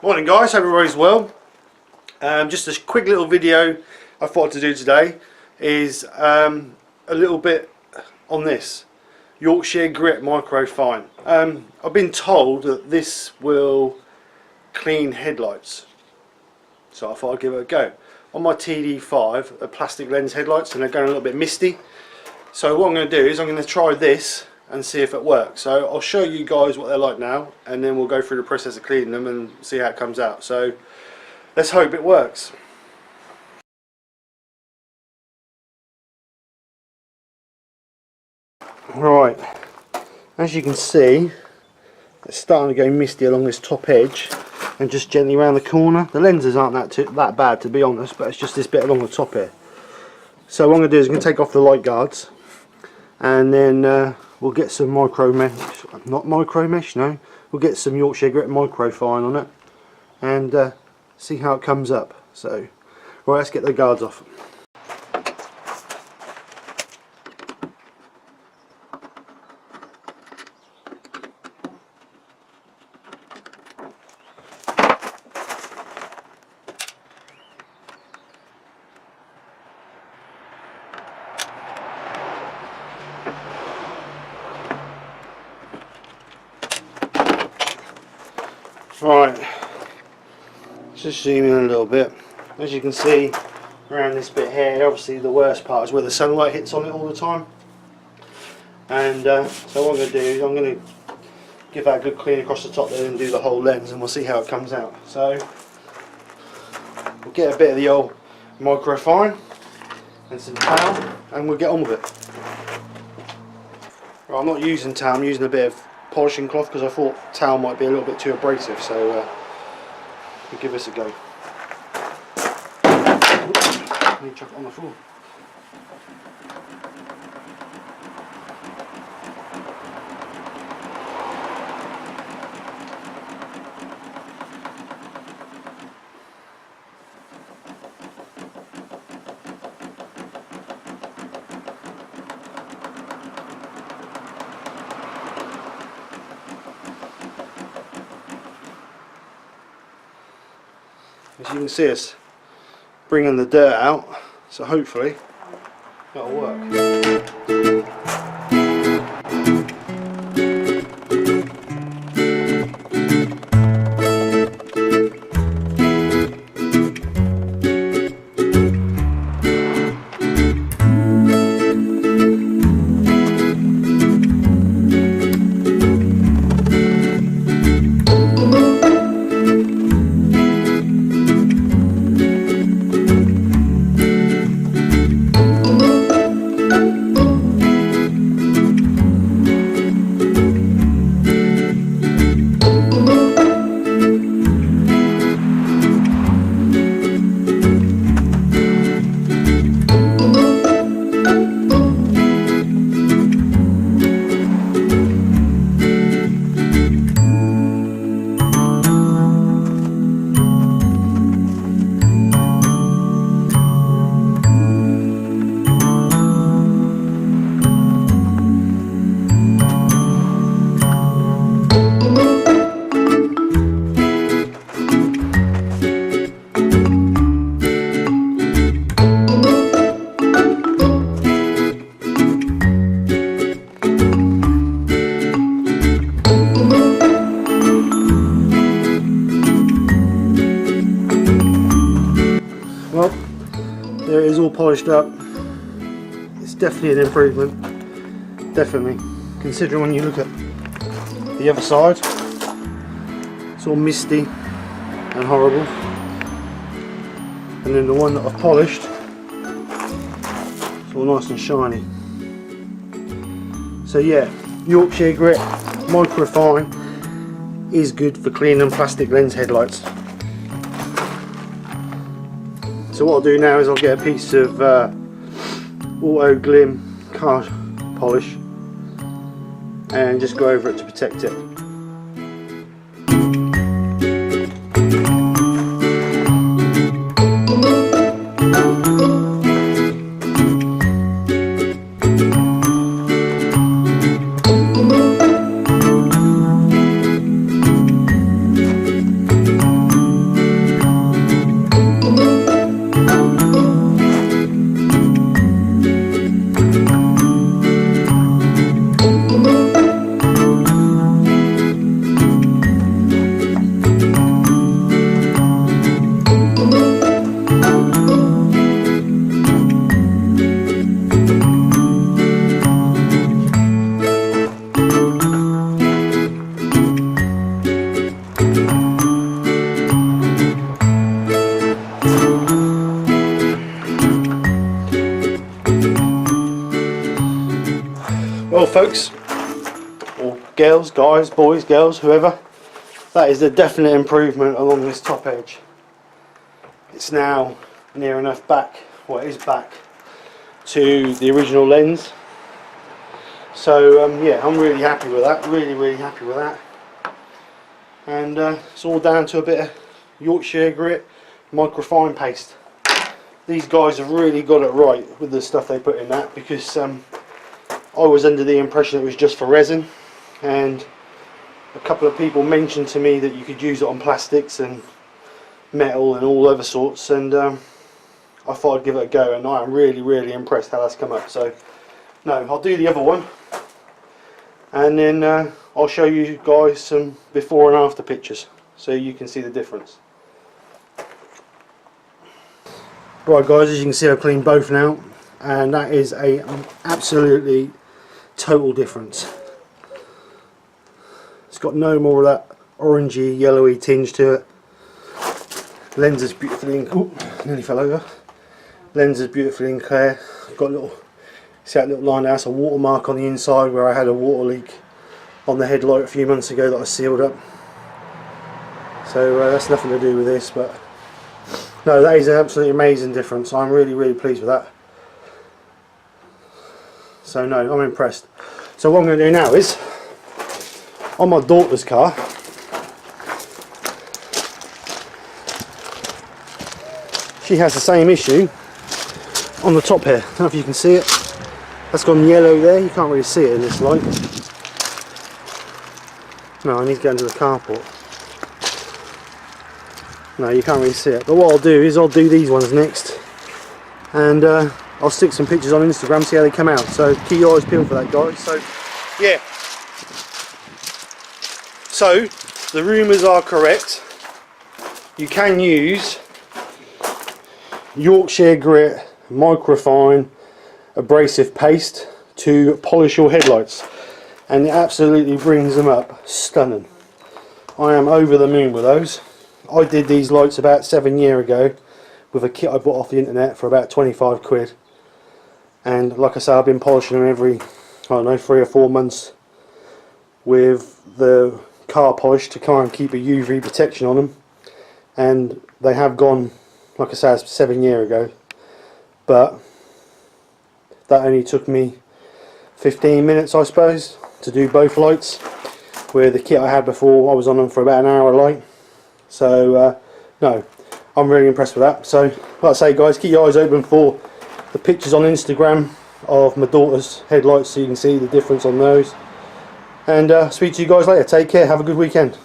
Morning guys, hope everybody's well. Just a quick little video I thought to do today is a little bit on this Yorkshire Grit Micro fine. I've been told that this will clean headlights, so I thought I'd give it a go. On my TD5, the plastic lens headlights, and they're going a little bit misty. So what I'm going to do is I'm going to try this and see if it works. So I'll show you guys what they're like now, and then we'll go through the process of cleaning them and see how it comes out. So let's hope it works. Right, as you can see, it's starting to go misty along this top edge and just gently around the corner. The lenses aren't that bad, to be honest, but it's just this bit along the top here. So what I'm going to do is I'm going to take off the light guards, and then we'll get some we'll get some Yorkshire Grit Micro fine on it and see how it comes up. So right, let's get the guards off. Right, just zoom in a little bit. As you can see around this bit here, obviously the worst part is where the sunlight hits on it all the time. And so what I'm going to do is I'm going to give that a good clean across the top there and do the whole lens, and we'll see how it comes out. So we'll get a bit of the old microfine and some towel and we'll get on with it. Right, I'm not using towel, I'm using a bit of polishing cloth because I thought towel might be a little bit too abrasive, so we'll give this a go. Let me chuck it on the floor. As you can see us bringing the dirt out, so hopefully that'll work. Well, there it is, all polished up. It's definitely an improvement, definitely, considering when you look at the other side, it's all misty and horrible, and then the one that I've polished, it's all nice and shiny. So yeah, Yorkshire Grit Microfine is good for cleaning plastic lens headlights. So what I'll do now is I'll get a piece of auto glim car polish and just go over it to protect it. folks, or girls, guys, boys, girls, whoever, that is a definite improvement along this top edge. It's now near enough back, well it is back to the original lens. So yeah, I'm really happy with that, really happy with that. And it's all down to a bit of Yorkshire Grit Micro paste. These guys have really got it right with the stuff they put in that, because I was under the impression it was just for resin, and a couple of people mentioned to me that you could use it on plastics and metal and all other sorts, and I thought I'd give it a go, and I am really impressed how that's come up. So no, I'll do the other one, and then I'll show you guys some before and after pictures so you can see the difference. Right guys, as you can see I've cleaned both now, and that is a absolutely total difference. It's got no more of that orangey yellowy tinge to it. Lens is beautifully in, ooh, nearly fell over. Lens is beautifully in clear. I've got a little, see that little line there, that's a watermark on the inside where I had a water leak on the headlight a few months ago that I sealed up. So that's nothing to do with this, but no, that is an absolutely amazing difference. I'm really pleased with that. So no, I'm impressed. So what I'm going to do now is, on my daughter's car, she has the same issue on the top here. I don't know if you can see it. That's gone yellow there. You can't really see it in this light. No, I need to get into the carport. No, you can't really see it. But what I'll do is I'll do these ones next, and I'll stick some pictures on Instagram, see how they come out. So keep your eyes peeled for that, guys. So yeah. So the rumours are correct. You can use Yorkshire Grit Micro abrasive paste to polish your headlights, and it absolutely brings them up stunning. I am over the moon with those. I did these lights about 7 years ago with a kit I bought off the internet for about 25 quid, and like I say, I've been polishing them every, I don't know, 3 or 4 months with the car polish to try and keep a UV protection on them, and they have gone, like I say, 7 years ago, but that only took me 15 minutes I suppose to do both lights, where the kit I had before I was on them for about an hour a light. So no, I'm really impressed with that. So like I say guys, keep your eyes open for the pictures on Instagram of my daughter's headlights so you can see the difference on those, and speak to you guys later. Take care, have a good weekend.